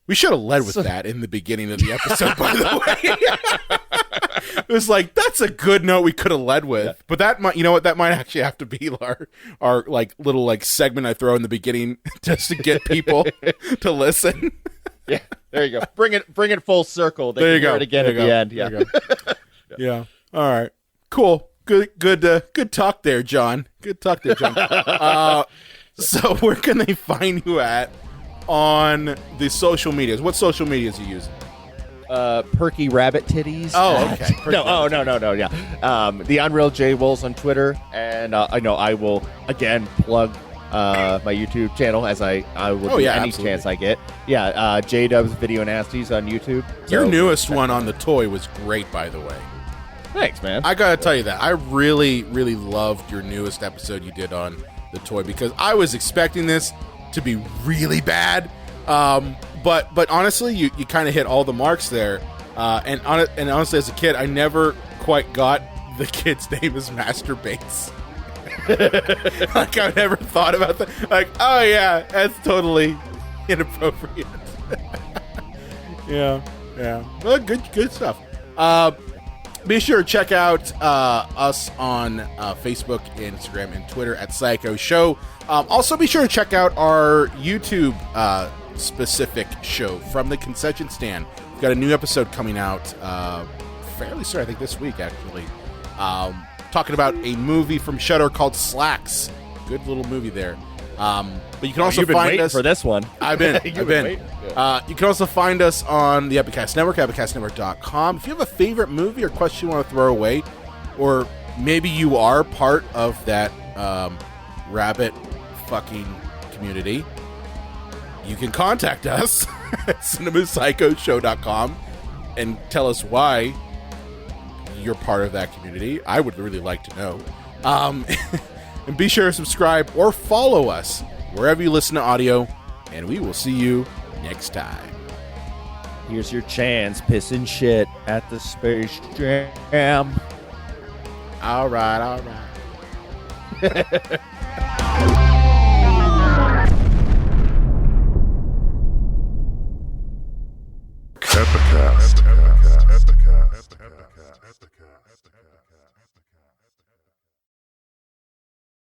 We should have led with that in the beginning of the episode, by the way. It was like, that's a good note we could have led with. Yeah. But that might, you know what, that might actually have to be our like little like segment I throw in the beginning just to get people to listen. Yeah, there you go. Bring it full circle. They there you can go. Hear it again there at the end. Yeah. Yeah. All right. Cool. Good talk there, John. Good talk there, John. So where can they find you at on the social medias? What social medias are you using? Perky rabbit titties. Oh, okay. No. Yeah. The Unreal J Wolves on Twitter, and I know I will again plug my YouTube channel as I will do any absolutely. chance I get. Yeah. J-Dub's Video Nasties on YouTube. Your newest one on the toy was great, by the way. Thanks, man. I gotta tell you that I really, really loved your newest episode you did on the toy, because I was expecting this to be really bad. But honestly, you kind of hit all the marks there. And honestly, as a kid, I never quite got the kid's name is Masturbates. Like, I never thought about that. Like, oh yeah, that's totally inappropriate. Yeah. Well, good stuff. Be sure to check out us on Facebook, Instagram, and Twitter at Psycho Show. Also, be sure to check out our YouTube specific show, From the Concession Stand. We've got a new episode coming out fairly soon, I think this week, actually. Talking about a movie from Shudder called Slacks. Good little movie there. But you can also find us for this one. I've been. You can also find us on the Epicast Network, epicastnetwork.com. If you have a favorite movie or question you want to throw away, or maybe you are part of that rabbit fucking community, you can contact us at cinemapsychoshow.com and tell us why you're part of that community. I would really like to know. And be sure to subscribe or follow us wherever you listen to audio, and we will see you next time. Here's your chance, pissing shit at the Space Jam. All right.